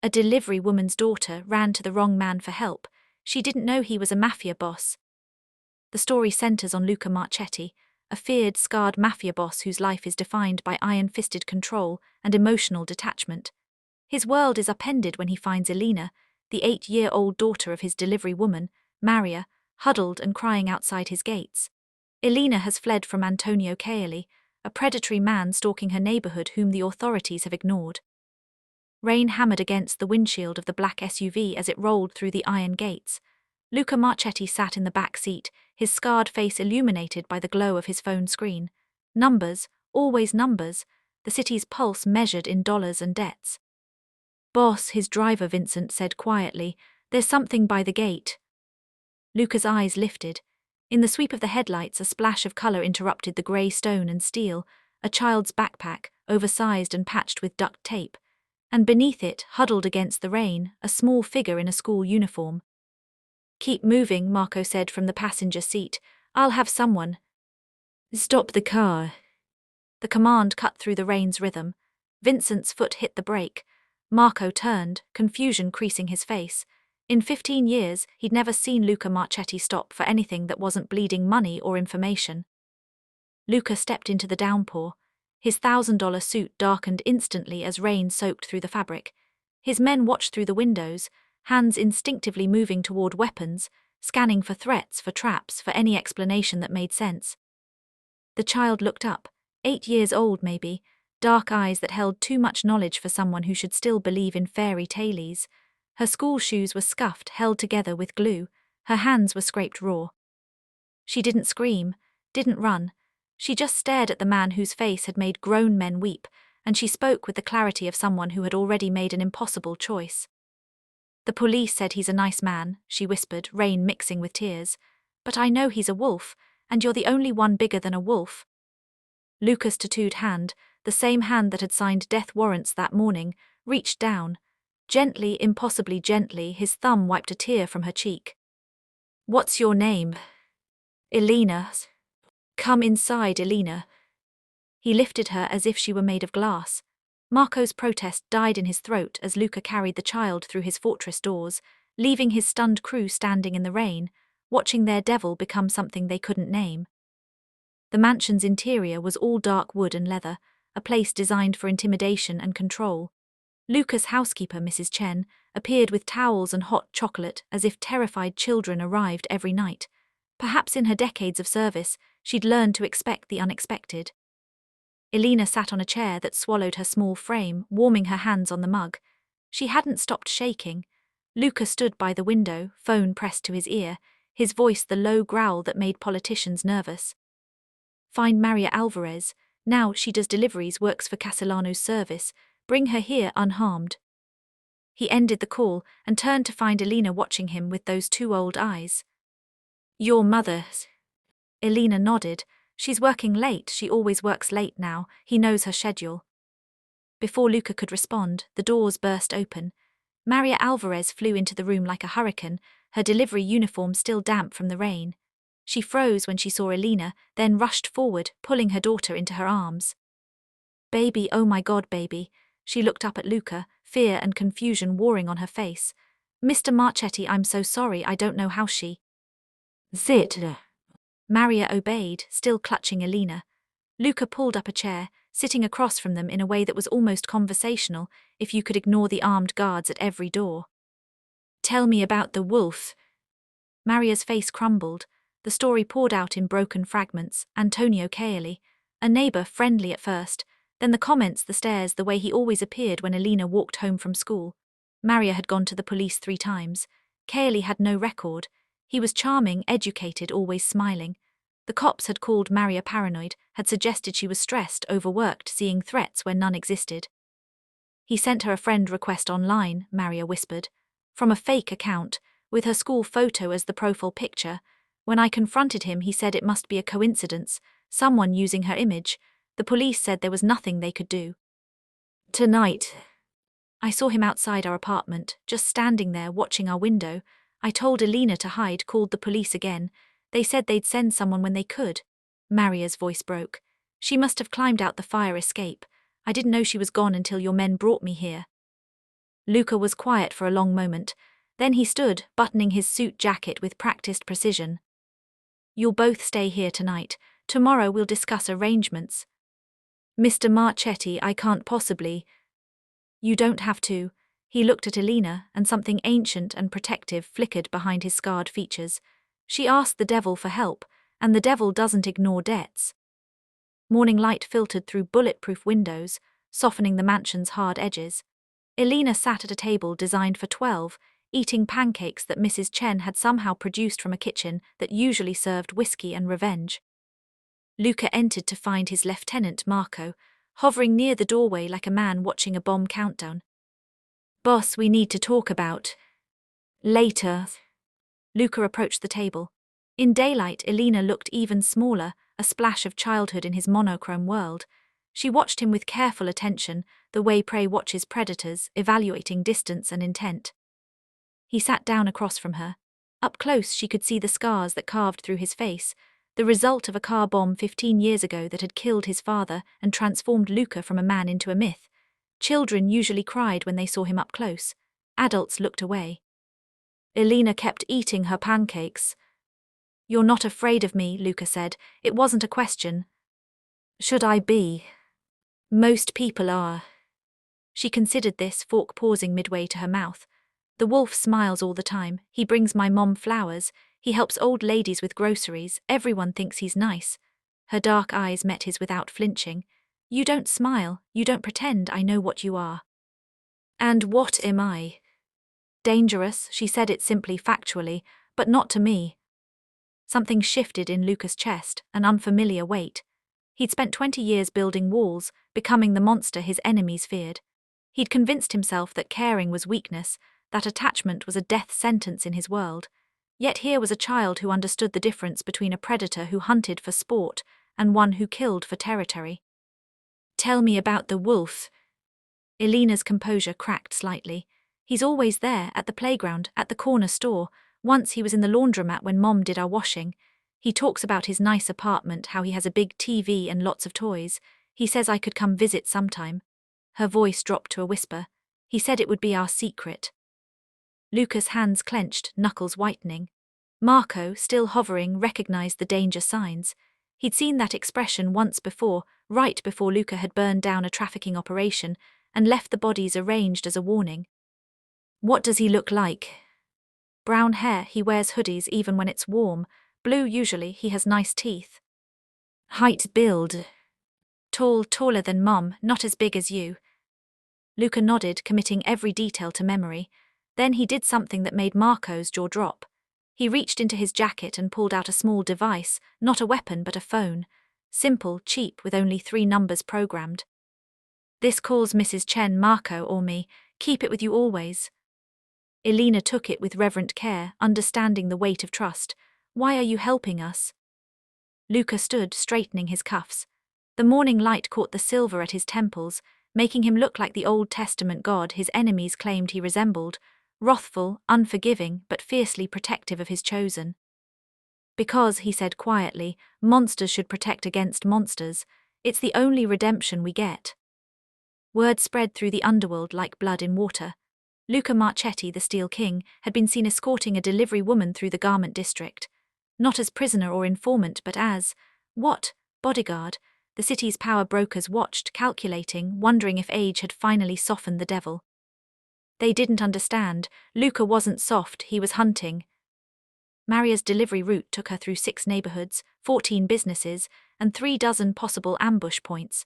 A delivery woman's daughter ran to the wrong man for help. She didn't know he was a mafia boss. The story centers on Luca Marchetti, a feared, scarred mafia boss whose life is defined by iron-fisted control and emotional detachment. His world is upended when he finds Elena, the 8-year-old daughter of his delivery woman, Maria, huddled and crying outside his gates. Elena has fled from Antonio Caeli, a predatory man stalking her neighborhood whom the authorities have ignored. Rain hammered against the windshield of the black SUV as it rolled through the iron gates. Luca Marchetti sat in the back seat, his scarred face illuminated by the glow of his phone screen. Numbers, always numbers, the city's pulse measured in dollars and debts. "Boss," his driver Vincent said quietly, "there's something by the gate." Luca's eyes lifted. In the sweep of the headlights, a splash of color interrupted the grey stone and steel, a child's backpack, oversized and patched with duct tape. And beneath it, huddled against the rain, a small figure in a school uniform. "Keep moving," Marco said from the passenger seat. "I'll have someone." "Stop the car." The command cut through the rain's rhythm. Vincent's foot hit the brake. Marco turned, confusion creasing his face. In 15 years, he'd never seen Luca Marchetti stop for anything that wasn't bleeding money or information. Luca stepped into the downpour. His $1,000 suit darkened instantly as rain soaked through the fabric. His men watched through the windows, hands instinctively moving toward weapons, scanning for threats, for traps, for any explanation that made sense. The child looked up, 8 years old maybe, dark eyes that held too much knowledge for someone who should still believe in fairy tales. Her school shoes were scuffed, held together with glue. Her hands were scraped raw. She didn't scream, didn't run. She just stared at the man whose face had made grown men weep, and she spoke with the clarity of someone who had already made an impossible choice. "The police said he's a nice man," she whispered, rain mixing with tears. "But I know he's a wolf, and you're the only one bigger than a wolf." Luca's tattooed hand, the same hand that had signed death warrants that morning, reached down. Gently, impossibly gently, his thumb wiped a tear from her cheek. "What's your name?" "Elena." "Come inside, Elena." He lifted her as if she were made of glass. Marco's protest died in his throat as Luca carried the child through his fortress doors, leaving his stunned crew standing in the rain, watching their devil become something they couldn't name. The mansion's interior was all dark wood and leather, a place designed for intimidation and control. Luca's housekeeper, Mrs. Chen, appeared with towels and hot chocolate as if terrified children arrived every night. Perhaps in her decades of service, she'd learned to expect the unexpected. Elena sat on a chair that swallowed her small frame, warming her hands on the mug. She hadn't stopped shaking. Luca stood by the window, phone pressed to his ear, his voice the low growl that made politicians nervous. "Find Maria Alvarez. Now she does deliveries, works for Castellano's service. Bring her here unharmed." He ended the call and turned to find Elena watching him with those two old eyes. "Your mother." Elena nodded. "She's working late, she always works late now, he knows her schedule." Before Luca could respond, the doors burst open. Maria Alvarez flew into the room like a hurricane, her delivery uniform still damp from the rain. She froze when she saw Elena, then rushed forward, pulling her daughter into her arms. "Baby, oh my God, baby." She looked up at Luca, fear and confusion warring on her face. "Mr. Marchetti, I'm so sorry, I don't know how she—" "Sit." Maria obeyed, still clutching Elena. Luca pulled up a chair, sitting across from them in a way that was almost conversational, if you could ignore the armed guards at every door. "Tell me about the wolf." Maria's face crumbled. The story poured out in broken fragments. Antonio Caeli, a neighbor friendly at first, then the comments, the stares, the way he always appeared when Elena walked home from school. Maria had gone to the police 3 times. Caeli had no record. He was charming, educated, always smiling. The cops had called Maria paranoid, had suggested she was stressed, overworked, seeing threats where none existed. "He sent her a friend request online," Maria whispered. "From a fake account, with her school photo as the profile picture. When I confronted him, he said it must be a coincidence, someone using her image. The police said there was nothing they could do." "Tonight." "I saw him outside our apartment, just standing there watching our window. I told Elena to hide, called the police again. They said they'd send someone when they could." Maria's voice broke. "She must have climbed out the fire escape. I didn't know she was gone until your men brought me here." Luca was quiet for a long moment. Then he stood, buttoning his suit jacket with practiced precision. You'll both stay here tonight. Tomorrow we'll discuss arrangements. Mr. Marchetti, I can't possibly. You don't have to. He looked at Elena, and something ancient and protective flickered behind his scarred features. She asked the devil for help, and the devil doesn't ignore debts. Morning light filtered through bulletproof windows, softening the mansion's hard edges. Elena sat at a table designed for 12, eating pancakes that Mrs. Chen had somehow produced from a kitchen that usually served whiskey and revenge. Luca entered to find his lieutenant, Marco, hovering near the doorway like a man watching a bomb countdown. Boss, we need to talk about. Later. Luca approached the table. In daylight, Elena looked even smaller, a splash of childhood in his monochrome world. She watched him with careful attention, the way prey watches predators, evaluating distance and intent. He sat down across from her. Up close, she could see the scars that carved through his face, the result of a car bomb 15 years ago that had killed his father and transformed Luca from a man into a myth. Children usually cried when they saw him up close. Adults looked away. Elena kept eating her pancakes. You're not afraid of me, Luca said. It wasn't a question. Should I be? Most people are. She considered this, fork pausing midway to her mouth. The wolf smiles all the time. He brings my mom flowers. He helps old ladies with groceries. Everyone thinks he's nice. Her dark eyes met his without flinching. You don't smile. You don't pretend. I know what you are. And what am I? Dangerous, she said it simply factually, but not to me. Something shifted in Luca's chest, an unfamiliar weight. He'd spent 20 years building walls, becoming the monster his enemies feared. He'd convinced himself that caring was weakness, that attachment was a death sentence in his world. Yet here was a child who understood the difference between a predator who hunted for sport and one who killed for territory. Tell me about the wolf. Elena's composure cracked slightly. He's always there, at the playground, at the corner store. Once he was in the laundromat when Mom did our washing. He talks about his nice apartment, how he has a big TV and lots of toys. He says I could come visit sometime. Her voice dropped to a whisper. He said it would be our secret. Luca's hands clenched, knuckles whitening. Marco, still hovering, recognized the danger signs. He'd seen that expression once before, right before Luca had burned down a trafficking operation and left the bodies arranged as a warning. What does he look like? Brown hair, he wears hoodies even when it's warm. Blue usually, he has nice teeth. Height, build. Tall, taller than Mom, not as big as you. Luca nodded, committing every detail to memory. Then he did something that made Marco's jaw drop. He reached into his jacket and pulled out a small device, not a weapon but a phone. Simple, cheap, with only 3 numbers programmed. This calls Mrs. Chen, Marco, or me. Keep it with you always. Elena took it with reverent care, understanding the weight of trust. Why are you helping us? Luca stood, straightening his cuffs. The morning light caught the silver at his temples, making him look like the Old Testament God his enemies claimed he resembled, wrathful, unforgiving, but fiercely protective of his chosen. Because, he said quietly, monsters should protect against monsters. It's the only redemption we get. Word spread through the underworld like blood in water. Luca Marchetti, the Steel King, had been seen escorting a delivery woman through the garment district. Not as prisoner or informant, but as, what, bodyguard. The city's power brokers watched, calculating, wondering if age had finally softened the devil. They didn't understand. Luca wasn't soft, he was hunting. Maria's delivery route took her through 6 neighborhoods, 14 businesses, and 3 dozen possible ambush points.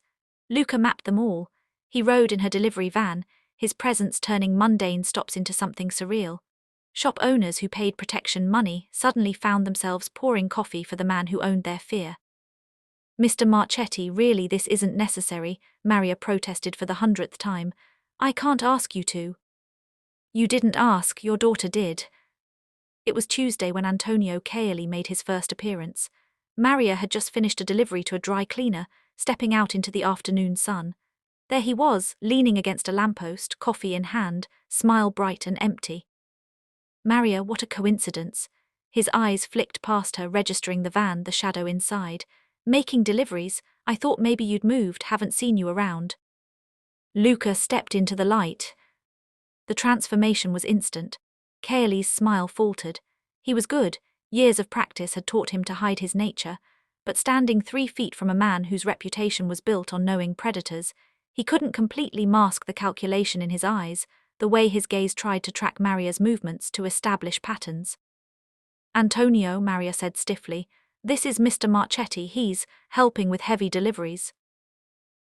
Luca mapped them all. He rode in her delivery van, his presence turning mundane stops into something surreal. Shop owners who paid protection money suddenly found themselves pouring coffee for the man who owned their fear. Mr. Marchetti, really this isn't necessary, Maria protested for the 100th time. I can't ask you to. You didn't ask, your daughter did. It was Tuesday when Antonio Caeli made his first appearance. Maria had just finished a delivery to a dry cleaner, stepping out into the afternoon sun. There he was, leaning against a lamppost, coffee in hand, smile bright and empty. Maria, what a coincidence. His eyes flicked past her, registering the van, the shadow inside. Making deliveries, I thought maybe you'd moved, haven't seen you around. Luca stepped into the light. The transformation was instant. Kaeli's smile faltered. He was good. Years of practice had taught him to hide his nature, but standing 3 feet from a man whose reputation was built on knowing predators, he couldn't completely mask the calculation in his eyes, the way his gaze tried to track Maria's movements to establish patterns. "Antonio," Maria said stiffly, "this is Mr. Marchetti. He's helping with heavy deliveries."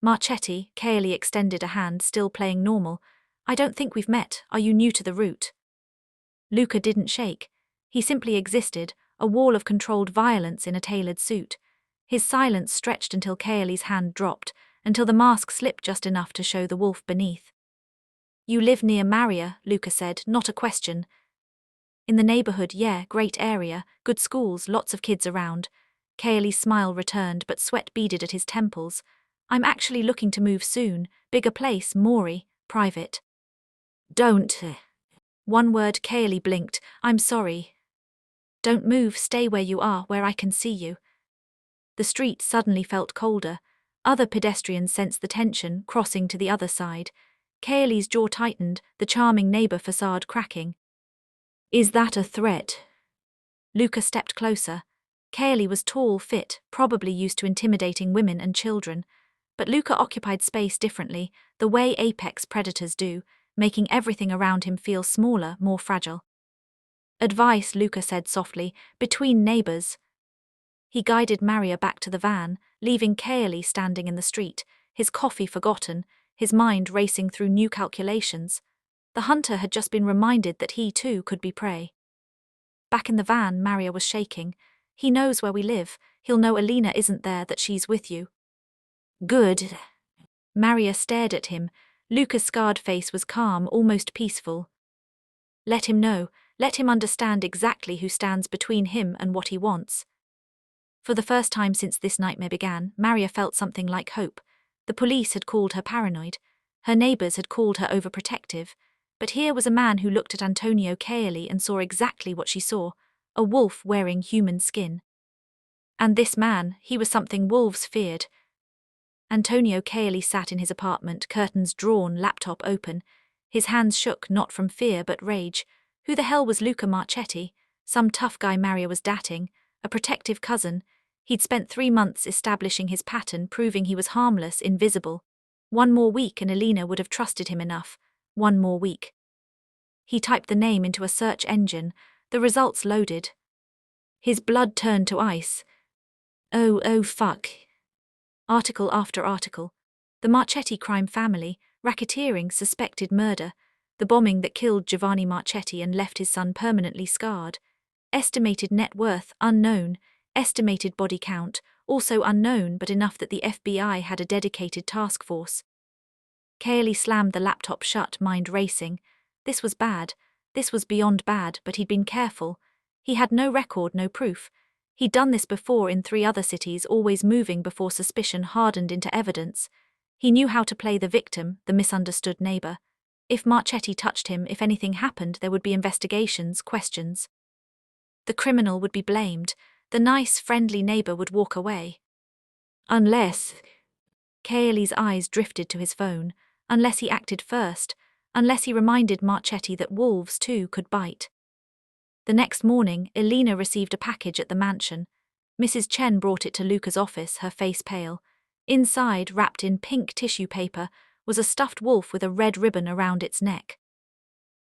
"Marchetti," Kaeli extended a hand, still playing normal. "I don't think we've met. Are you new to the route?" Luca didn't shake. He simply existed, a wall of controlled violence in a tailored suit. His silence stretched until Kaeli's hand dropped, until the mask slipped just enough to show the wolf beneath. "You live near Maria," Luca said, "not a question." "In the neighborhood, yeah, great area, good schools, lots of kids around." Kaeli's smile returned, but sweat beaded at his temples. "I'm actually looking to move soon, bigger place, Maury, private." "Don't." One word. Kaeli blinked. "I'm sorry." "Don't move, stay where you are, where I can see you." The street suddenly felt colder. Other pedestrians sensed the tension, crossing to the other side. Kaeli's jaw tightened, the charming neighbor facade cracking. "Is that a threat?" Luca stepped closer. Kaeli was tall, fit, probably used to intimidating women and children. But Luca occupied space differently, the way apex predators do, making everything around him feel smaller, more fragile. "Advice," Luca said softly, "between neighbors." He guided Maria back to the van, leaving Kaeli standing in the street, his coffee forgotten, his mind racing through new calculations. The hunter had just been reminded that he too could be prey. Back in the van, Maria was shaking. "He knows where we live. He'll know Alina isn't there, that she's with you." "Good." Maria stared at him. Luca's scarred face was calm, almost peaceful. "Let him know. Let him understand exactly who stands between him and what he wants." For the first time since this nightmare began, Maria felt something like hope. The police had called her paranoid. Her neighbors had called her overprotective. But here was a man who looked at Antonio Kaeli and saw exactly what she saw, a wolf wearing human skin. And this man, he was something wolves feared. Antonio Kaeli sat in his apartment, curtains drawn, laptop open. His hands shook, not from fear but rage. Who the hell was Luca Marchetti? Some tough guy Maria was dating, a protective cousin. He'd spent 3 months establishing his pattern, proving he was harmless, invisible. 1 more week and Alina would have trusted him enough. 1 more week. He typed the name into a search engine. The results loaded. His blood turned to ice. Oh fuck. Article after article. The Marchetti crime family, racketeering, suspected murder, the bombing that killed Giovanni Marchetti and left his son permanently scarred. Estimated net worth, unknown. Estimated body count, also unknown but enough that the FBI had a dedicated task force. Kaeli slammed the laptop shut, mind racing. This was bad. This was beyond bad, but he'd been careful. He had no record, no proof. He'd done this before in 3 other cities, always moving before suspicion hardened into evidence. He knew how to play the victim, the misunderstood neighbor. If Marchetti touched him, if anything happened, there would be investigations, questions. The criminal would be blamed. The nice, friendly neighbor would walk away. Unless... Kaeli's eyes drifted to his phone. Unless he acted first. Unless he reminded Marchetti that wolves, too, could bite. The next morning, Alina received a package at the mansion. Mrs. Chen brought it to Luca's office, her face pale. Inside, wrapped in pink tissue paper, was a stuffed wolf with a red ribbon around its neck.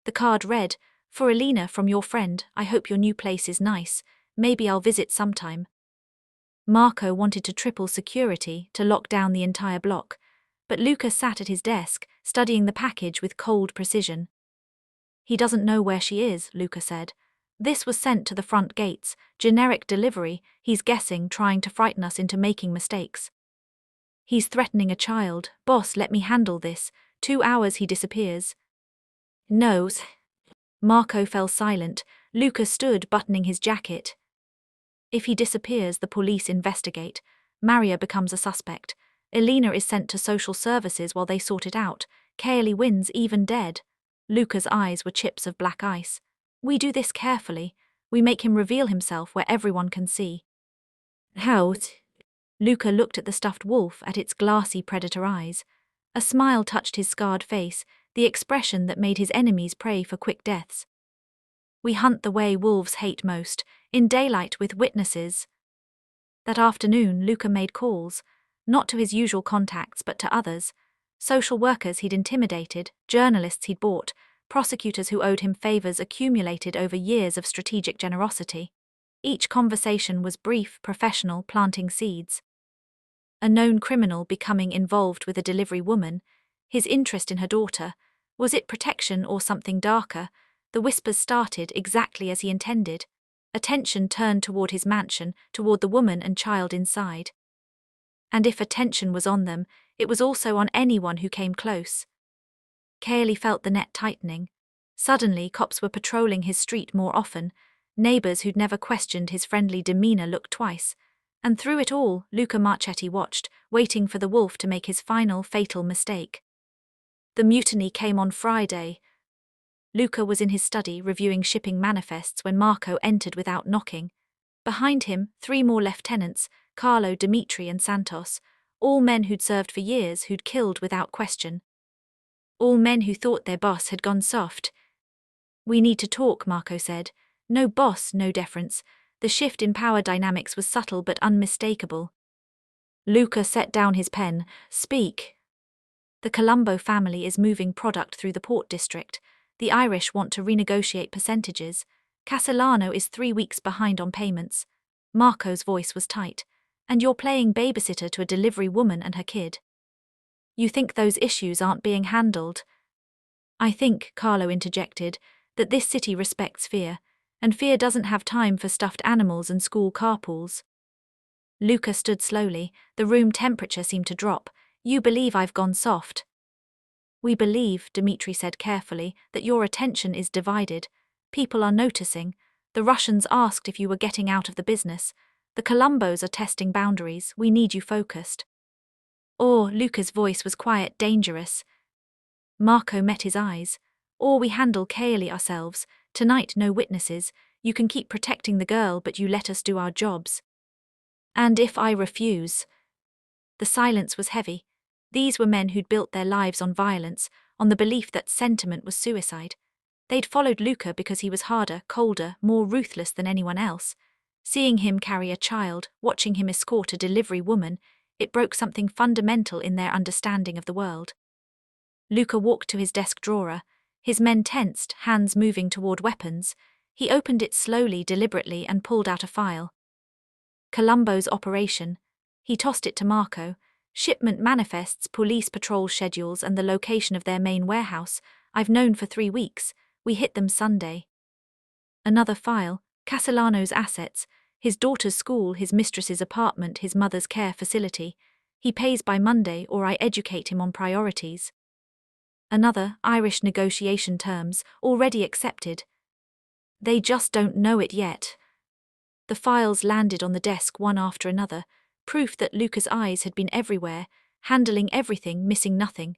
The card read, "For Alina, from your friend, I hope your new place is nice. Maybe I'll visit sometime." Marco wanted to triple security, to lock down the entire block. But Luca sat at his desk, studying the package with cold precision. "He doesn't know where she is," Luca said. "This was sent to the front gates, generic delivery. He's guessing, trying to frighten us into making mistakes. He's threatening a child. Boss, let me handle this. 2 hours he disappears." "No." Marco fell silent. Luca stood, buttoning his jacket. "If he disappears, the police investigate. Maria becomes a suspect. Alina is sent to social services while they sort it out. Kaeli wins, even dead." Luca's eyes were chips of black ice. "We do this carefully. We make him reveal himself where everyone can see." "How?" Luca looked at the stuffed wolf, at its glassy predator eyes. A smile touched his scarred face. the expression that made his enemies pray for quick deaths. We hunt the way wolves hate most, in daylight with witnesses. That afternoon, Luca made calls, not to his usual contacts but to others, social workers he'd intimidated, journalists he'd bought, prosecutors who owed him favors accumulated over years of strategic generosity. Each conversation was brief, professional, planting seeds. A known criminal becoming involved with a delivery woman, his interest in her daughter, was it protection or something darker? The whispers started exactly as he intended. Attention turned toward his mansion, toward the woman and child inside. And if attention was on them, it was also on anyone who came close. Cayley felt the net tightening. Suddenly, cops were patrolling his street more often. Neighbors who'd never questioned his friendly demeanor looked twice. And through it all, Luca Marchetti watched, waiting for the wolf to make his final, fatal mistake. The mutiny came on Friday. Luca was in his study reviewing shipping manifests when Marco entered without knocking. Behind him, 3 more lieutenants, Carlo, Dimitri and Santos, all men who'd served for years, who'd killed without question. All men who thought their boss had gone soft. "We need to talk," Marco said. No boss, no deference. The shift in power dynamics was subtle but unmistakable. Luca set down his pen. "Speak." "The Colombo family is moving product through the port district. The Irish want to renegotiate percentages. Castellano is 3 weeks behind on payments." Marco's voice was tight. "And you're playing babysitter to a delivery woman and her kid. You think those issues aren't being handled?" "I think," Carlo interjected, "that this city respects fear, and fear doesn't have time for stuffed animals and school carpools." Luca stood slowly. The room temperature seemed to drop. "You believe I've gone soft?" "We believe," Dimitri said carefully, "that your attention is divided. People are noticing. The Russians asked if you were getting out of the business. The Colombos are testing boundaries. We need you focused." "Or," Luca's voice was quiet, dangerous. Marco met his eyes. "Or we handle Cayley ourselves. Tonight no witnesses. You can keep protecting the girl but you let us do our jobs." "And if I refuse?" The silence was heavy. These were men who'd built their lives on violence, on the belief that sentiment was suicide. They'd followed Luca because he was harder, colder, more ruthless than anyone else. Seeing him carry a child, watching him escort a delivery woman, it broke something fundamental in their understanding of the world. Luca walked to his desk drawer. His men tensed, hands moving toward weapons. He opened it slowly, deliberately, and pulled out a file. Colombo's operation. He tossed it to Marco. "Shipment manifests, police patrol schedules, and the location of their main warehouse. I've known for 3 weeks. We hit them Sunday." Another file. Castellano's assets. His daughter's school, his mistress's apartment, his mother's care facility. "He pays by Monday or I educate him on priorities." Another. Irish negotiation terms, already accepted. "They just don't know it yet." The files landed on the desk one after another, proof that Luca's eyes had been everywhere, handling everything, missing nothing.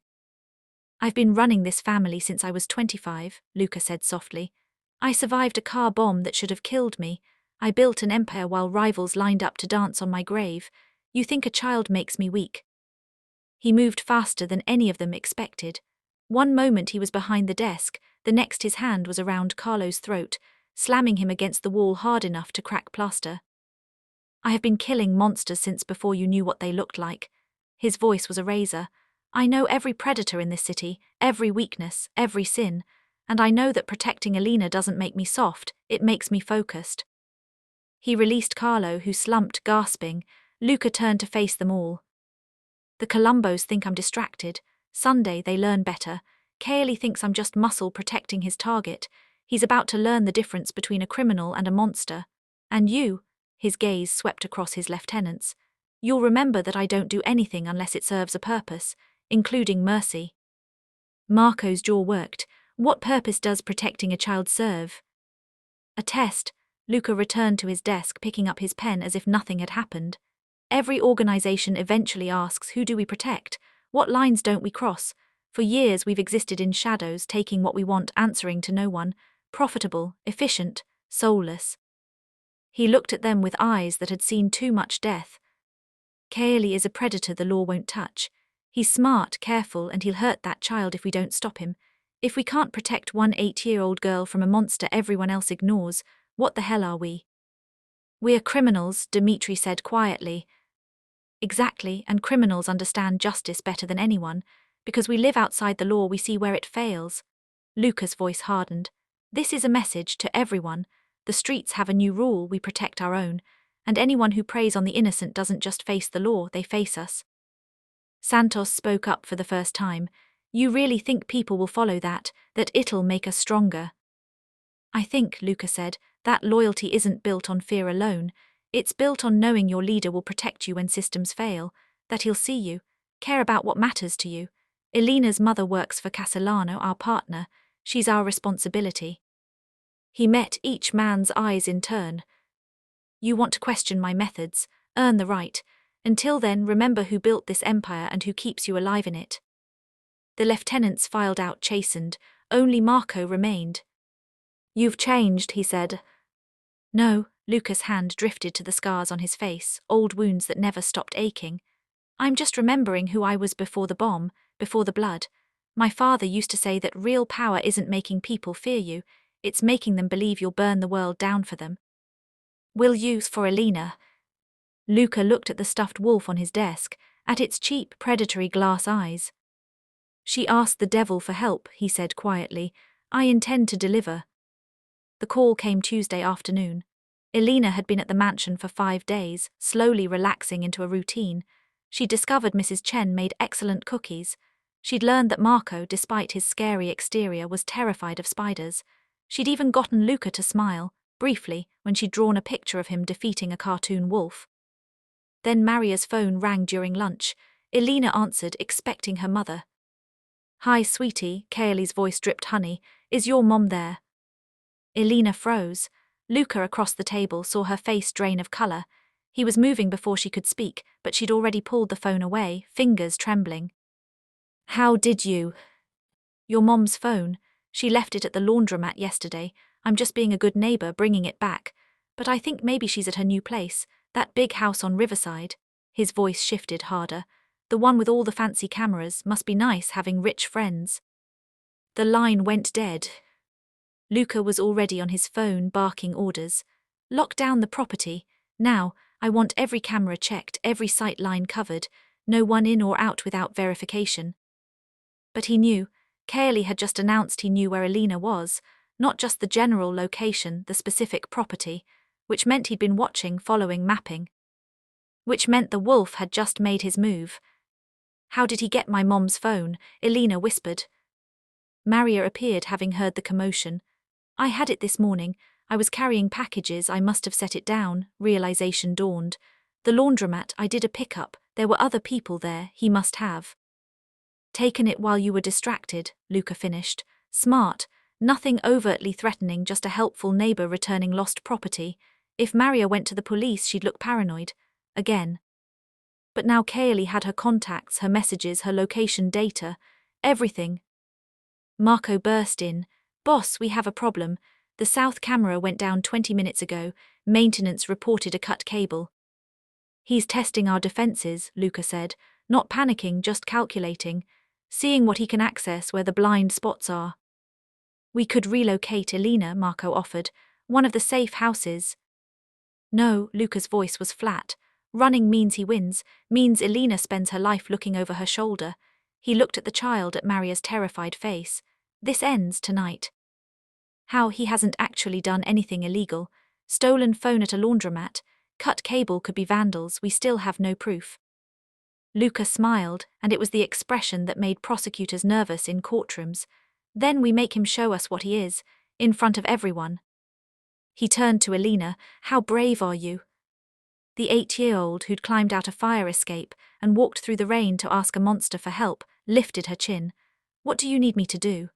"I've been running this family since I was 25, Luca said softly. "I survived a car bomb that should have killed me. I built an empire while rivals lined up to dance on my grave. You think a child makes me weak?" He moved faster than any of them expected. One moment he was behind the desk, the next his hand was around Carlo's throat, slamming him against the wall hard enough to crack plaster. "I have been killing monsters since before you knew what they looked like." His voice was a razor. "I know every predator in this city, every weakness, every sin, and I know that protecting Alina doesn't make me soft, it makes me focused." He released Carlo, who slumped, gasping. Luca turned to face them all. "The Colombos think I'm distracted. Sunday they learn better. Cayley thinks I'm just muscle protecting his target. He's about to learn the difference between a criminal and a monster. And you," his gaze swept across his lieutenants, "you'll remember that I don't do anything unless it serves a purpose, including mercy." Marco's jaw worked. "What purpose does protecting a child serve?" "A test." Luca returned to his desk, picking up his pen as if nothing had happened. "Every organization eventually asks, who do we protect? What lines don't we cross? For years we've existed in shadows, taking what we want, answering to no one. Profitable, efficient, soulless." He looked at them with eyes that had seen too much death. "Cayley is a predator the law won't touch. He's smart, careful, and he'll hurt that child if we don't stop him. If we can't protect one 8-year-old girl from a monster everyone else ignores, what the hell are we? We're criminals, Dmitri said quietly. Exactly, and criminals understand justice better than anyone. Because we live outside the law, we see where it fails. Luca's voice hardened. This is a message to everyone. The streets have a new rule, we protect our own. And anyone who preys on the innocent doesn't just face the law, they face us. Santos spoke up for the first time. You really think people will follow that it'll make us stronger? I think, Luca said, that loyalty isn't built on fear alone. It's built on knowing your leader will protect you when systems fail, that he'll see you, care about what matters to you. Elena's mother works for Castellano, our partner. She's our responsibility. He met each man's eyes in turn. You want to question my methods, earn the right. Until then, remember who built this empire and who keeps you alive in it. The lieutenants filed out chastened. Only Marco remained. You've changed, he said. No, Luca's hand drifted to the scars on his face, old wounds that never stopped aching. I'm just remembering who I was before the bomb, before the blood. My father used to say that real power isn't making people fear you, it's making them believe you'll burn the world down for them. Will you for Elena? Luca looked at the stuffed wolf on his desk, at its cheap, predatory glass eyes. She asked the devil for help, he said quietly. I intend to deliver. The call came Tuesday afternoon. Elena had been at the mansion for 5 days, slowly relaxing into a routine. She'd discovered Mrs. Chen made excellent cookies. She'd learned that Marco, despite his scary exterior, was terrified of spiders. She'd even gotten Luca to smile, briefly, when she'd drawn a picture of him defeating a cartoon wolf. Then Maria's phone rang during lunch. Elena answered, expecting her mother. Hi, sweetie, Kaylee's voice dripped honey. Is your mom there? Elena froze. Luca across the table saw her face drain of color. He was moving before she could speak, but she'd already pulled the phone away, fingers trembling. How did you? Your mom's phone. She left it at the laundromat yesterday. I'm just being a good neighbor, bringing it back. But I think maybe she's at her new place, that big house on Riverside. His voice shifted harder. The one with all the fancy cameras, must be nice having rich friends. The line went dead. Luca was already on his phone barking orders. Lock down the property. Now, I want every camera checked, every sight line covered, no one in or out without verification. But he knew. Kaylee had just announced he knew where Elena was, not just the general location, the specific property, which meant he'd been watching, following, mapping. Which meant the wolf had just made his move. How did he get my mom's phone? Elena whispered. Maria appeared, having heard the commotion. I had it this morning. I was carrying packages, I must have set it down, realization dawned. The laundromat, I did a pickup, there were other people there, he must have. Taken it while you were distracted, Luca finished. Smart, nothing overtly threatening, just a helpful neighbor returning lost property. If Maria went to the police, she'd look paranoid. Again. But now Kaylee had her contacts, her messages, her location data, everything. Marco burst in. Boss, we have a problem. The south camera went down 20 minutes ago. Maintenance reported a cut cable. He's testing our defenses, Luca said, not panicking, just calculating, seeing what he can access where the blind spots are. We could relocate Elena, Marco offered, one of the safe houses. No, Luca's voice was flat. Running means he wins, means Elena spends her life looking over her shoulder. He looked at the child, at Maria's terrified face. This ends tonight. How he hasn't actually done anything illegal. Stolen phone at a laundromat, cut cable could be vandals, we still have no proof. Luca smiled, and it was the expression that made prosecutors nervous in courtrooms. Then we make him show us what he is, in front of everyone. He turned to Elena. How brave are you? The 8-year-old, who'd climbed out a fire escape and walked through the rain to ask a monster for help, lifted her chin. What do you need me to do?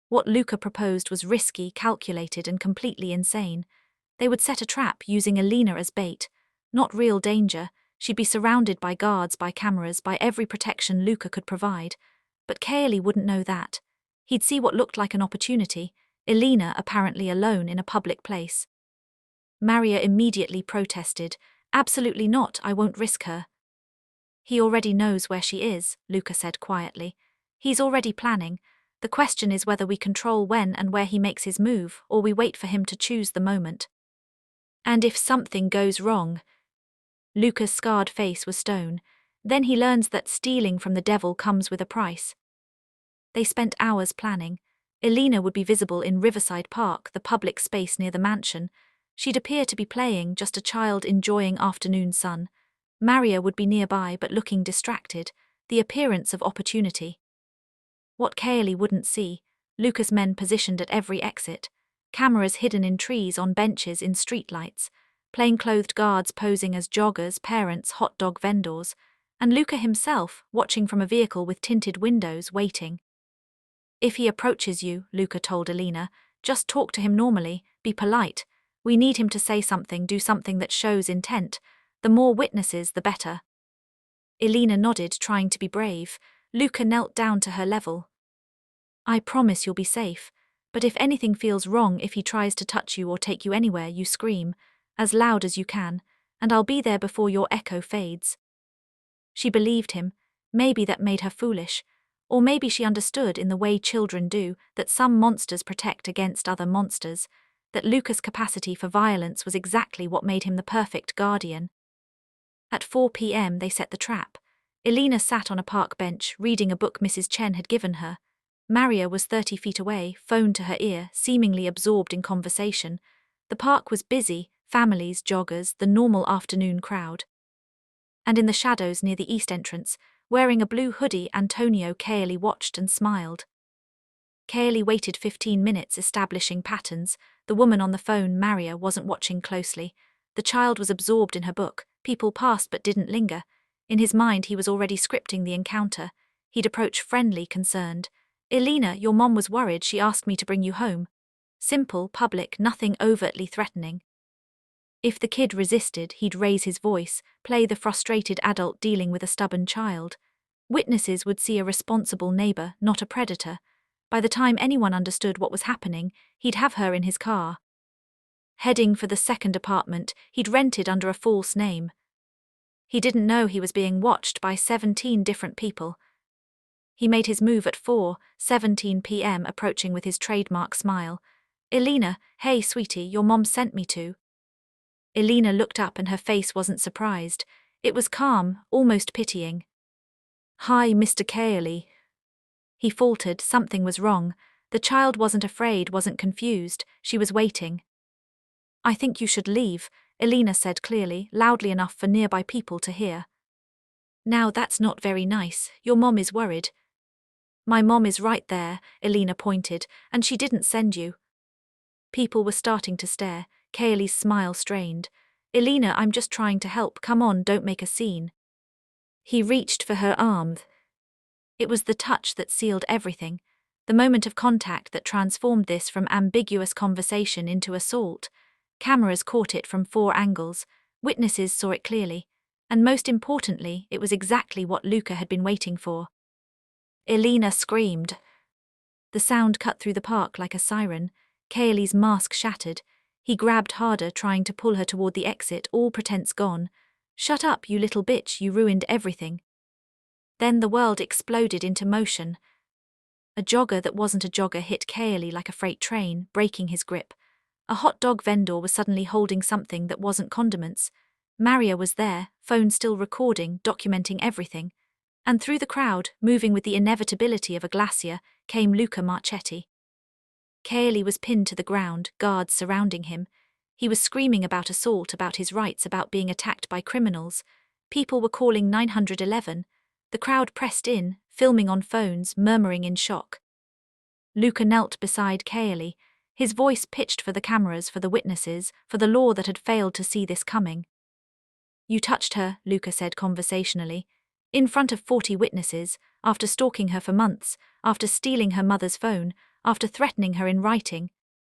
What Luca proposed was risky, calculated, and completely insane. They would set a trap using Elena as bait. Not real danger. She'd be surrounded by guards, by cameras, by every protection Luca could provide. But Kaylee wouldn't know that. He'd see what looked like an opportunity. Elena apparently alone in a public place. Maria immediately protested. Absolutely not, I won't risk her. He already knows where she is, Luca said quietly. He's already planning. The question is whether we control when and where he makes his move, or we wait for him to choose the moment. And if something goes wrong? Luca's scarred face was stone. Then he learns that stealing from the devil comes with a price. They spent hours planning. Elena would be visible in Riverside Park, the public space near the mansion. She'd appear to be playing, just a child enjoying afternoon sun. Maria would be nearby but looking distracted, the appearance of opportunity. What Kaeli wouldn't see, Luca's men positioned at every exit, cameras hidden in trees, on benches, in streetlights, plainclothed guards posing as joggers, parents, hot dog vendors, and Luca himself watching from a vehicle with tinted windows, waiting. If he approaches you, Luca told Elena, just talk to him normally, be polite. We need him to say something, do something that shows intent. The more witnesses, the better. Elena nodded, trying to be brave. Luca knelt down to her level. I promise you'll be safe, but if anything feels wrong, if he tries to touch you or take you anywhere, you scream, as loud as you can, and I'll be there before your echo fades. She believed him. Maybe that made her foolish. Or maybe she understood, in the way children do, that some monsters protect against other monsters, that Luca's capacity for violence was exactly what made him the perfect guardian. At 4 p.m. they set the trap. Elena sat on a park bench, reading a book Mrs. Chen had given her. Maria was 30 feet away, phone to her ear, seemingly absorbed in conversation. The park was busy, families, joggers, the normal afternoon crowd. And in the shadows near the east entrance, wearing a blue hoodie, Antonio Kaeli watched and smiled. Kaeli waited 15 minutes, establishing patterns. The woman on the phone, Maria, wasn't watching closely. The child was absorbed in her book. People passed but didn't linger. In his mind he was already scripting the encounter. He'd approach friendly, concerned. Elena, your mom was worried, she asked me to bring you home. Simple, public, nothing overtly threatening. If the kid resisted, he'd raise his voice, play the frustrated adult dealing with a stubborn child. Witnesses would see a responsible neighbor, not a predator. By the time anyone understood what was happening, he'd have her in his car. Heading for the second apartment he'd rented under a false name. He didn't know he was being watched by 17 different people. He made his move at 4:17 p.m., approaching with his trademark smile. Elena, hey sweetie, your mom sent me to. Elena looked up and her face wasn't surprised. It was calm, almost pitying. Hi, Mr. Kaeli. He faltered. Something was wrong. The child wasn't afraid, wasn't confused. She was waiting. I think you should leave, Elena said clearly, loudly enough for nearby people to hear. Now that's not very nice. Your mom is worried. My mom is right there, Elena pointed, and she didn't send you. People were starting to stare. Kaeli's smile strained. Elena, I'm just trying to help. Come on, don't make a scene. He reached for her arm. It was the touch that sealed everything, the moment of contact that transformed this from ambiguous conversation into assault. Cameras caught it from 4 angles, witnesses saw it clearly, and most importantly, it was exactly what Luca had been waiting for. Elena screamed. The sound cut through the park like a siren. Kaeli's mask shattered. He grabbed harder, trying to pull her toward the exit, all pretense gone. Shut up, you little bitch, you ruined everything. Then the world exploded into motion. A jogger that wasn't a jogger hit Kaeli like a freight train, breaking his grip. A hot dog vendor was suddenly holding something that wasn't condiments. Maria was there, phone still recording, documenting everything. And through the crowd, moving with the inevitability of a glacier, came Luca Marchetti. Kaeli was pinned to the ground, guards surrounding him. He was screaming about assault, about his rights, about being attacked by criminals. People were calling 911. The crowd pressed in, filming on phones, murmuring in shock. Luca knelt beside Kaeli, his voice pitched for the cameras, for the witnesses, for the law that had failed to see this coming. You touched her, Luca said conversationally. In front of 40 witnesses, after stalking her for months, after stealing her mother's phone, after threatening her in writing.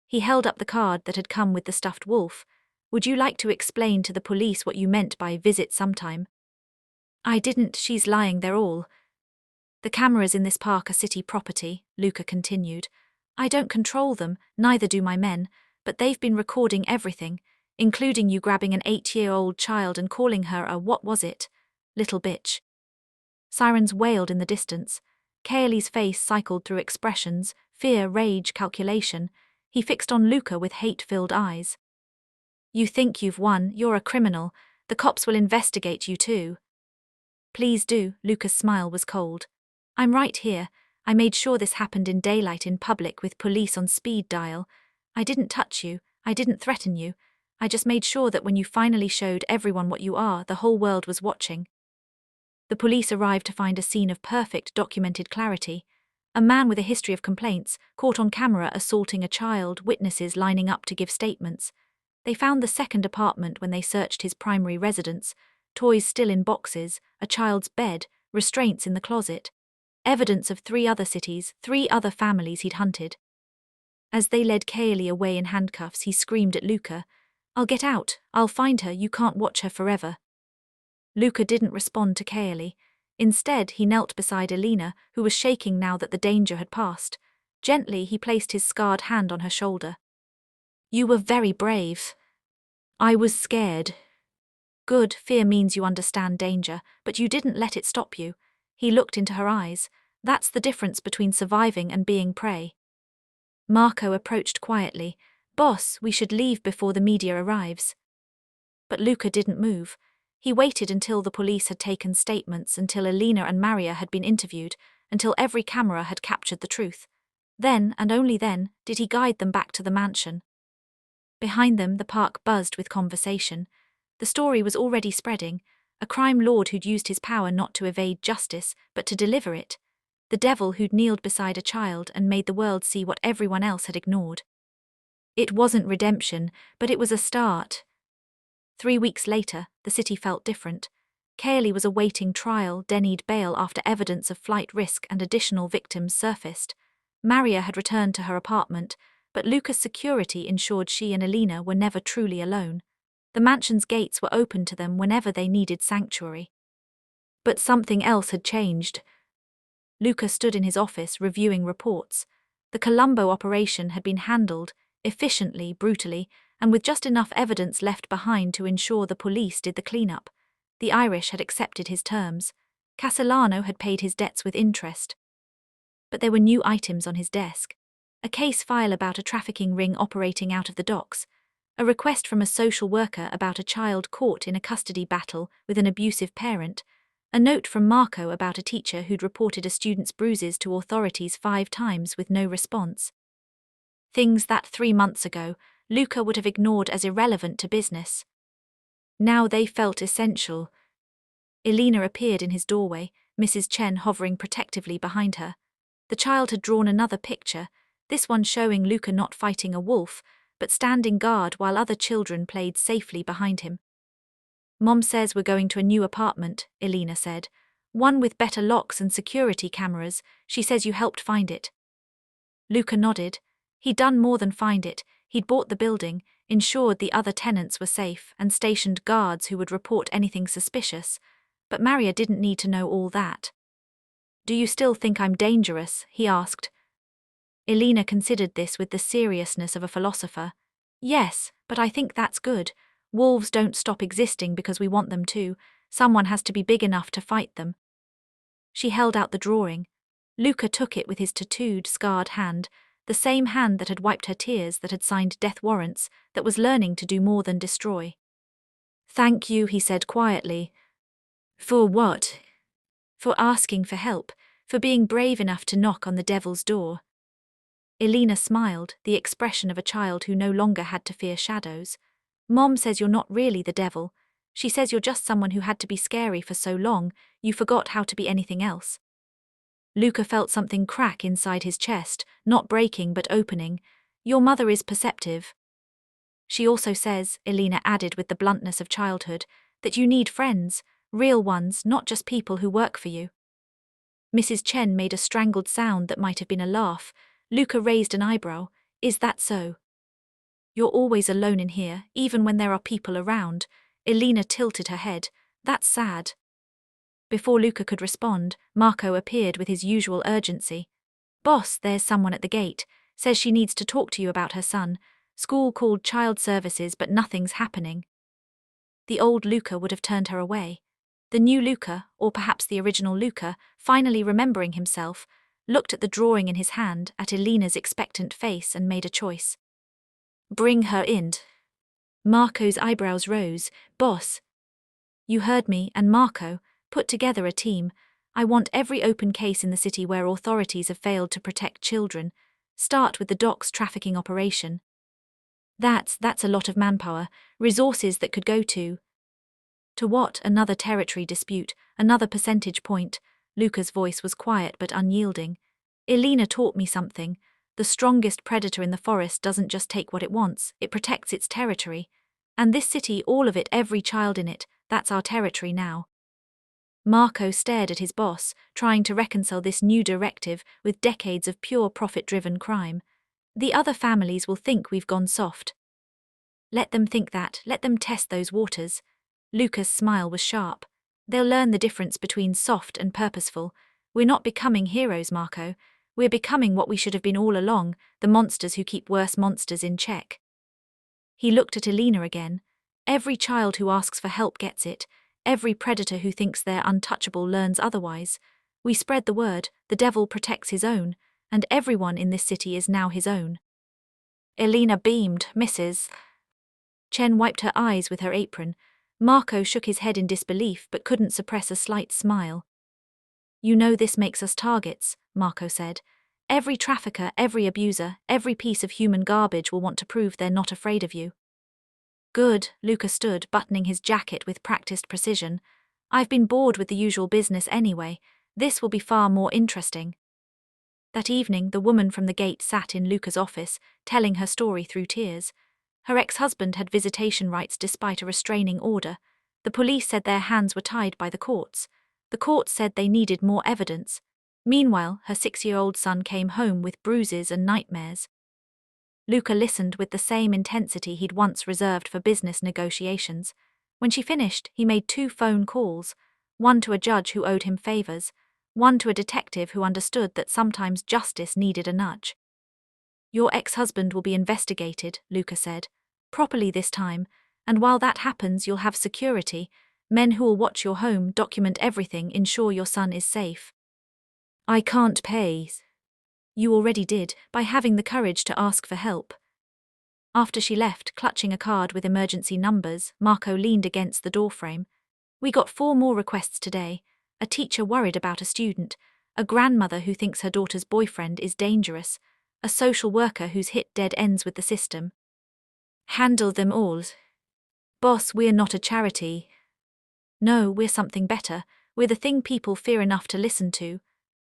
He held up the card that had come with the stuffed wolf. Would you like to explain to the police what you meant by visit sometime? I didn't, she's lying, they're all. The cameras in this park are city property, Luca continued. I don't control them, neither do my men, but they've been recording everything, including you grabbing an 8-year-old child and calling her a, what was it? Little bitch. Sirens wailed in the distance. Kaeli's face cycled through expressions: fear, rage, calculation. He fixed on Luca with hate-filled eyes. You think you've won, you're a criminal. The cops will investigate you too. Please do. Luca's smile was cold. I'm right here. I made sure this happened in daylight in public with police on speed dial. I didn't touch you. I didn't threaten you. I just made sure that when you finally showed everyone what you are, the whole world was watching. The police arrived to find a scene of perfect documented clarity. A man with a history of complaints, caught on camera assaulting a child, witnesses lining up to give statements. They found the second apartment when they searched his primary residence: toys still in boxes, a child's bed, restraints in the closet. Evidence of 3 other cities, 3 other families he'd hunted. As they led Kaeli away in handcuffs, he screamed at Luca, "I'll get out, I'll find her, you can't watch her forever." Luca didn't respond to Kaeli. Instead, he knelt beside Elena, who was shaking now that the danger had passed. Gently, he placed his scarred hand on her shoulder. "You were very brave." "I was scared." "Good, fear means you understand danger, but you didn't let it stop you." He looked into her eyes. "That's the difference between surviving and being prey." Marco approached quietly. "Boss, we should leave before the media arrives." But Luca didn't move. He waited until the police had taken statements, until Elena and Maria had been interviewed, until every camera had captured the truth. Then, and only then, did he guide them back to the mansion. Behind them, the park buzzed with conversation. The story was already spreading. A crime lord who'd used his power not to evade justice, but to deliver it. The devil who'd kneeled beside a child and made the world see what everyone else had ignored. It wasn't redemption, but it was a start. 3 weeks later, the city felt different. Kaeli was awaiting trial, denied bail after evidence of flight risk and additional victims surfaced. Maria had returned to her apartment, but Luca's security ensured she and Elena were never truly alone. The mansion's gates were open to them whenever they needed sanctuary. But something else had changed. Luca stood in his office reviewing reports. The Colombo operation had been handled efficiently, brutally, and with just enough evidence left behind to ensure the police did the cleanup. The Irish had accepted his terms. Castellano had paid his debts with interest. But there were new items on his desk. A case file about a trafficking ring operating out of the docks. A request from a social worker about a child caught in a custody battle with an abusive parent. A note from Marco about a teacher who'd reported a student's bruises to authorities 5 times with no response. Things that 3 months ago, Luca would have ignored as irrelevant to business. Now they felt essential. Elena appeared in his doorway, Mrs. Chen hovering protectively behind her. The child had drawn another picture, this one showing Luca not fighting a wolf, but standing guard while other children played safely behind him. "Mom says we're going to a new apartment," Elena said. "One with better locks and security cameras. She says you helped find it." Luca nodded. He'd done more than find it. He'd bought the building, ensured the other tenants were safe, and stationed guards who would report anything suspicious. But Maria didn't need to know all that. "Do you still think I'm dangerous?" he asked. Elena considered this with the seriousness of a philosopher. "Yes, but I think that's good. Wolves don't stop existing because we want them to. Someone has to be big enough to fight them." She held out the drawing. Luca took it with his tattooed, scarred hand, the same hand that had wiped her tears, that had signed death warrants, that was learning to do more than destroy. "Thank you," he said quietly. "For what?" "For asking for help, for being brave enough to knock on the devil's door." Elena smiled, the expression of a child who no longer had to fear shadows. "Mom says you're not really the devil. She says you're just someone who had to be scary for so long, you forgot how to be anything else." Luca felt something crack inside his chest, not breaking but opening. "Your mother is perceptive. She also says," Elena added with the bluntness of childhood, "that you need friends, real ones, not just people who work for you." Mrs. Chen made a strangled sound that might have been a laugh. Luca raised an eyebrow. "Is that so?" "You're always alone in here, even when there are people around." Elena tilted her head. "That's sad." Before Luca could respond, Marco appeared with his usual urgency. "Boss, there's someone at the gate. Says she needs to talk to you about her son. School called child services, but nothing's happening." The old Luca would have turned her away. The new Luca, or perhaps the original Luca, finally remembering himself, looked at the drawing in his hand, at Elena's expectant face, and made a choice. Bring her in. Marco's eyebrows rose. Boss. You heard me, and Marco, put together a team. I want every open case in the city where authorities have failed to protect children. Start with the docks trafficking operation. That's a lot of manpower, resources that could go to what? Another territory dispute, another percentage point. Luca's voice was quiet but unyielding. Elena taught me something. The strongest predator in the forest doesn't just take what it wants, it protects its territory. And this city, all of it, every child in it, that's our territory now. Marco stared at his boss, trying to reconcile this new directive with decades of pure profit-driven crime. The other families will think we've gone soft. Let them think that, let them test those waters. Luca's smile was sharp. They'll learn the difference between soft and purposeful. We're not becoming heroes, Marco. We're becoming what we should have been all along, the monsters who keep worse monsters in check. He looked at Elena again. Every child who asks for help gets it. Every predator who thinks they're untouchable learns otherwise. We spread the word, the devil protects his own, and everyone in this city is now his own. Elena beamed. Mrs. Chen wiped her eyes with her apron. Marco shook his head in disbelief but couldn't suppress a slight smile. You know this makes us targets, Marco said. Every trafficker, every abuser, every piece of human garbage will want to prove they're not afraid of you. Good, Luca stood, buttoning his jacket with practiced precision. I've been bored with the usual business anyway. This will be far more interesting. That evening, the woman from the gate sat in Luca's office, telling her story through tears. Her ex-husband had visitation rights despite a restraining order. The police said their hands were tied by the courts. The courts said they needed more evidence. Meanwhile, her 6-year-old son came home with bruises and nightmares. Luca listened with the same intensity he'd once reserved for business negotiations. When she finished, he made 2 phone calls, one to a judge who owed him favors, one to a detective who understood that sometimes justice needed a nudge. Your ex-husband will be investigated, Luca said. Properly this time, and while that happens you'll have security, men who will watch your home, document everything, ensure your son is safe. I can't pay. You already did, by having the courage to ask for help. After she left, clutching a card with emergency numbers, Marco leaned against the doorframe. We got 4 more requests today. A teacher worried about a student, a grandmother who thinks her daughter's boyfriend is dangerous, a social worker who's hit dead ends with the system. Handle them all. Boss, we're not a charity. No, we're something better. We're the thing people fear enough to listen to.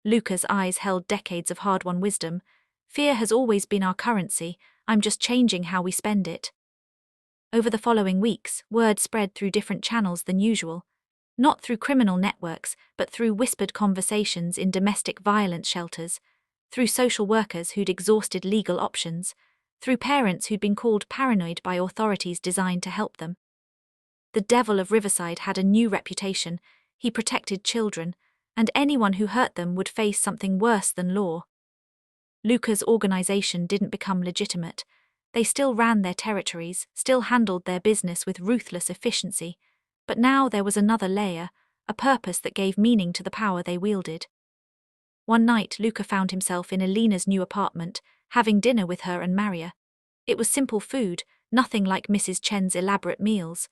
Luca's eyes held decades of hard-won wisdom. Fear has always been our currency. I'm just changing how we spend it. Over the following weeks, word spread through different channels than usual. Not through criminal networks, but through whispered conversations in domestic violence shelters, through social workers who'd exhausted legal options, through parents who'd been called paranoid by authorities designed to help them. The devil of Riverside had a new reputation. He protected children, and anyone who hurt them would face something worse than law. Luca's organization didn't become legitimate. They still ran their territories, still handled their business with ruthless efficiency, but now there was another layer, a purpose that gave meaning to the power they wielded. One night, Luca found himself in Elena's new apartment, having dinner with her and Maria. It was simple food, nothing like Mrs. Chen's elaborate meals.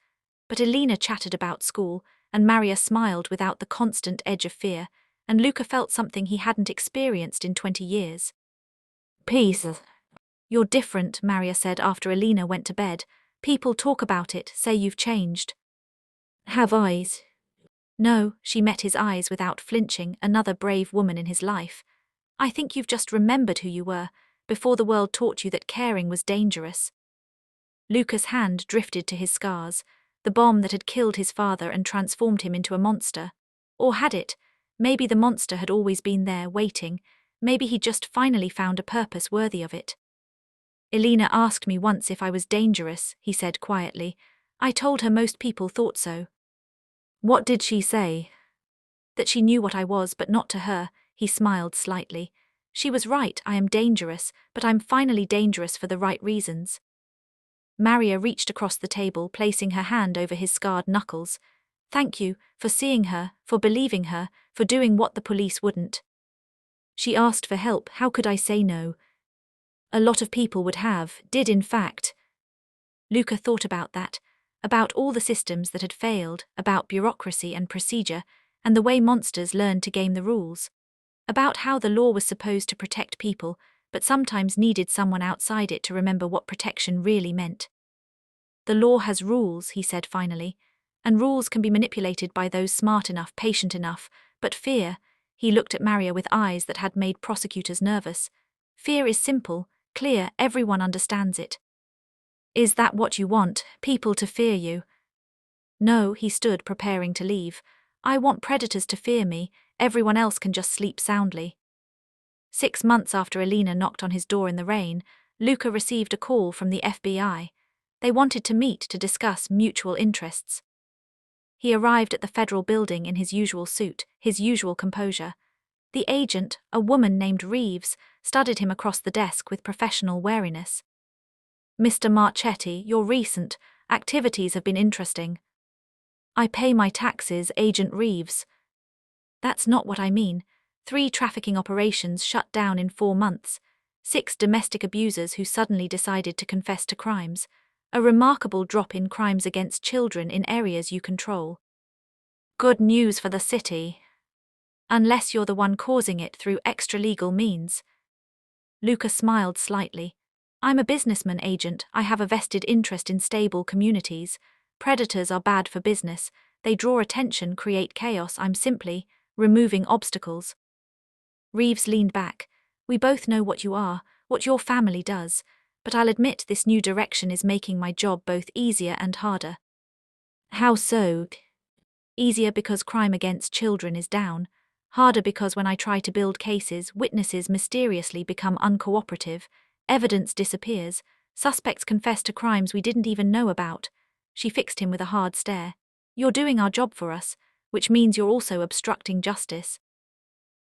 But Elena chattered about school, and Maria smiled without the constant edge of fear, and Luca felt something he hadn't experienced in 20 years. Peace. You're different, Maria said after Elena went to bed. People talk about it, say you've changed. Have I? No, she met his eyes without flinching, another brave woman in his life. I think you've just remembered who you were, before the world taught you that caring was dangerous. Luca's hand drifted to his scars, the bomb that had killed his father and transformed him into a monster. Or had it? Maybe the monster had always been there, waiting. Maybe he'd just finally found a purpose worthy of it. Elena asked me once if I was dangerous, he said quietly. I told her most people thought so. What did she say? That she knew what I was, but not to her, he smiled slightly. She was right, I am dangerous, but I'm finally dangerous for the right reasons. Maria reached across the table, placing her hand over his scarred knuckles. Thank you for seeing her, for believing her, for doing what the police wouldn't. She asked for help, how could I say no? A lot of people would have, did in fact. Luca thought about that, about all the systems that had failed, about bureaucracy and procedure, and the way monsters learned to game the rules. About how the law was supposed to protect people, but sometimes needed someone outside it to remember what protection really meant. The law has rules, he said finally, and rules can be manipulated by those smart enough, patient enough, but fear, he looked at Maria with eyes that had made prosecutors nervous. Fear is simple, clear, everyone understands it. Is that what you want, people to fear you? No, he stood, preparing to leave. I want predators to fear me, everyone else can just sleep soundly. 6 months after Elena knocked on his door in the rain, Luca received a call from the FBI. They wanted to meet to discuss mutual interests. He arrived at the federal building in his usual suit, his usual composure. The agent, a woman named Reeves, studied him across the desk with professional wariness. Mr. Marchetti, your recent activities have been interesting. I pay my taxes, Agent Reeves. That's not what I mean. 3 trafficking operations shut down in 4 months. 6 domestic abusers who suddenly decided to confess to crimes. A remarkable drop in crimes against children in areas you control. Good news for the city. Unless you're the one causing it through extra-legal means. Luca smiled slightly. I'm a businessman, Agent. I have a vested interest in stable communities. Predators are bad for business. They draw attention, create chaos. I'm simply removing obstacles. Reeves leaned back. We both know what you are, what your family does, but I'll admit this new direction is making my job both easier and harder. How so? Easier because crime against children is down. Harder because when I try to build cases, witnesses mysteriously become uncooperative, evidence disappears, suspects confess to crimes we didn't even know about. She fixed him with a hard stare. You're doing our job for us, which means you're also obstructing justice.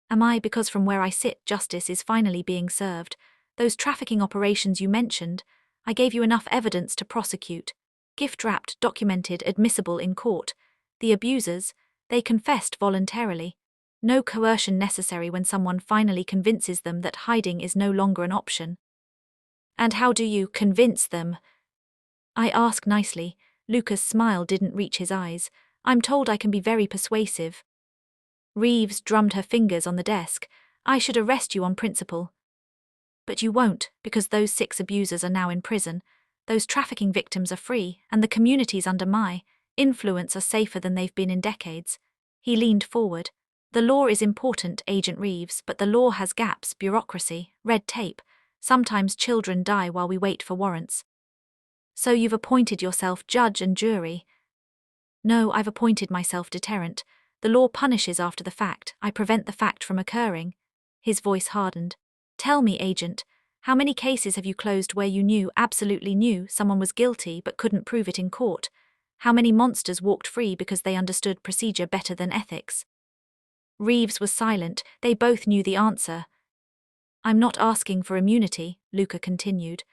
Am I? Because from where I sit, justice is finally being served. Those trafficking operations you mentioned, I gave you enough evidence to prosecute. Gift-wrapped, documented, admissible in court. The abusers, they confessed voluntarily. No coercion necessary when someone finally convinces them that hiding is no longer an option. And how do you convince them? I ask nicely. Luca's smile didn't reach his eyes. I'm told I can be very persuasive. Reeves drummed her fingers on the desk. I should arrest you on principle. But you won't, because those 6 abusers are now in prison. Those trafficking victims are free, and the communities under my influence are safer than they've been in decades. He leaned forward. The law is important, Agent Reeves, but the law has gaps, bureaucracy, red tape. Sometimes children die while we wait for warrants. So you've appointed yourself judge and jury? No, I've appointed myself deterrent. The law punishes after the fact. I prevent the fact from occurring. His voice hardened. Tell me, Agent, how many cases have you closed where you knew, absolutely knew, someone was guilty but couldn't prove it in court? How many monsters walked free because they understood procedure better than ethics? Reeves was silent. They both knew the answer. I'm not asking for immunity, Luca continued.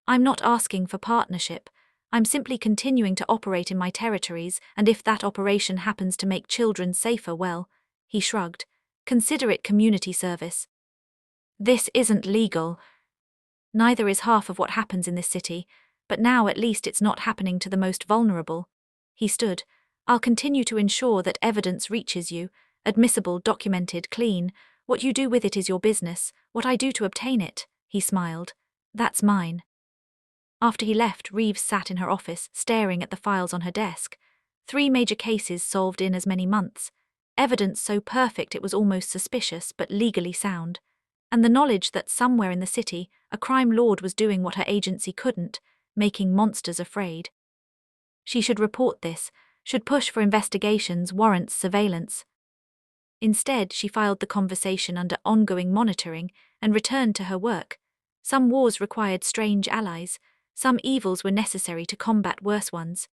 I'm not asking for partnership. I'm simply continuing to operate in my territories, and if that operation happens to make children safer, well, he shrugged. Consider it community service. This isn't legal. Neither is half of what happens in this city, but now at least it's not happening to the most vulnerable. He stood. I'll continue to ensure that evidence reaches you, admissible, documented, clean. What you do with it is your business. What I do to obtain it, he smiled. That's mine. After he left, Reeves sat in her office, staring at the files on her desk. 3 major cases solved in as many months. Evidence so perfect it was almost suspicious, but legally sound. And the knowledge that somewhere in the city, a crime lord was doing what her agency couldn't, making monsters afraid. She should report this, should push for investigations, warrants, surveillance. Instead, she filed the conversation under ongoing monitoring and returned to her work. Some wars required strange allies. Some evils were necessary to combat worse ones.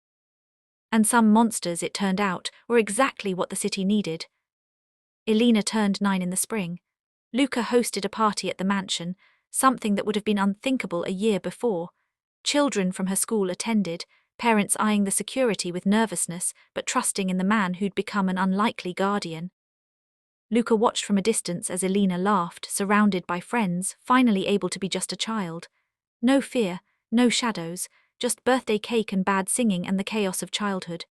And some monsters, it turned out, were exactly what the city needed. Elena turned 9 in the spring. Luca hosted a party at the mansion, something that would have been unthinkable a year before. Children from her school attended, parents eyeing the security with nervousness, but trusting in the man who'd become an unlikely guardian. Luca watched from a distance as Elena laughed, surrounded by friends, finally able to be just a child. No fear, no shadows, just birthday cake and bad singing and the chaos of childhood.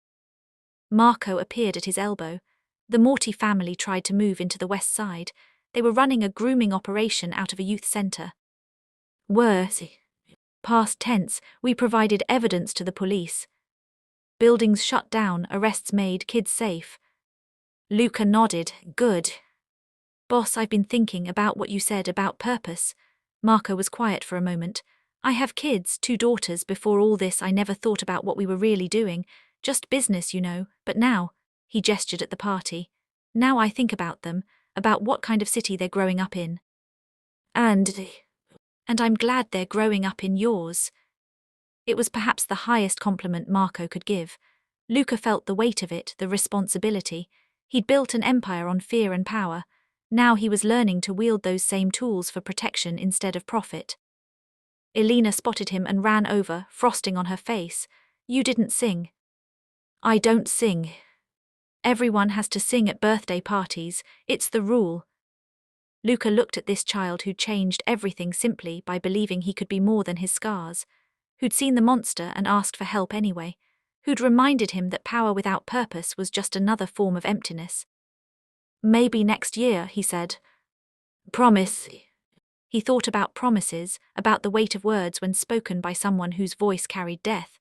Marco appeared at his elbow. The Morty family tried to move into the west side. They were running a grooming operation out of a youth centre. Past tense, we provided evidence to the police. Buildings shut down, arrests made, kids safe. Luca nodded. Good. Boss, I've been thinking about what you said about purpose. Marco was quiet for a moment. I have kids, 2 daughters. Before all this, I never thought about what we were really doing. Just business, you know. But now, he gestured at the party. Now I think about them, about what kind of city they're growing up in. And I'm glad they're growing up in yours. It was perhaps the highest compliment Marco could give. Luca felt the weight of it, the responsibility. He'd built an empire on fear and power. Now he was learning to wield those same tools for protection instead of profit. Elena spotted him and ran over, frosting on her face. You didn't sing. I don't sing. Everyone has to sing at birthday parties. It's the rule. Luca looked at this child who'd changed everything simply by believing he could be more than his scars, who'd seen the monster and asked for help anyway, who'd reminded him that power without purpose was just another form of emptiness. Maybe next year, he said. Promise. He thought about promises, about the weight of words when spoken by someone whose voice carried death.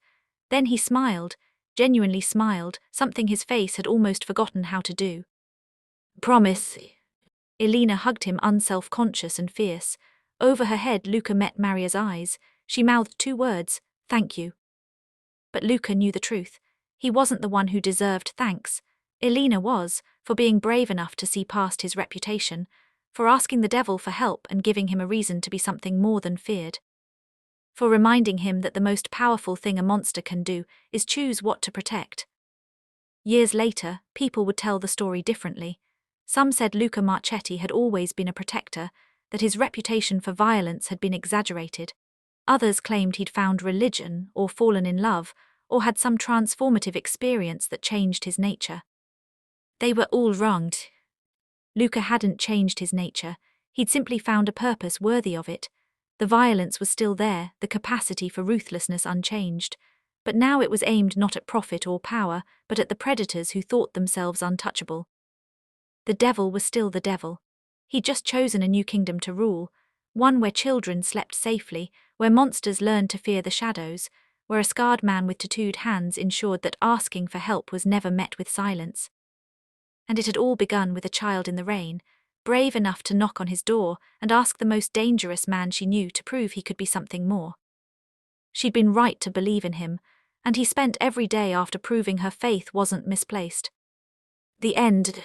Then he smiled, genuinely smiled, something his face had almost forgotten how to do. Promise. Elena hugged him, unself-conscious and fierce. Over her head, Luca met Maria's eyes. She mouthed 2 words, thank you. But Luca knew the truth. He wasn't the one who deserved thanks. Elena was, for being brave enough to see past his reputation, for asking the devil for help and giving him a reason to be something more than feared. For reminding him that the most powerful thing a monster can do is choose what to protect. Years later, people would tell the story differently. Some said Luca Marchetti had always been a protector, that his reputation for violence had been exaggerated. Others claimed he'd found religion, or fallen in love, or had some transformative experience that changed his nature. They were all wronged. Luca hadn't changed his nature, he'd simply found a purpose worthy of it. The violence was still there, the capacity for ruthlessness unchanged, but now it was aimed not at profit or power, but at the predators who thought themselves untouchable. The devil was still the devil. He'd just chosen a new kingdom to rule, one where children slept safely, where monsters learned to fear the shadows, where a scarred man with tattooed hands ensured that asking for help was never met with silence. And it had all begun with a child in the rain, brave enough to knock on his door and ask the most dangerous man she knew to prove he could be something more. She'd been right to believe in him, and he spent every day after proving her faith wasn't misplaced. The end.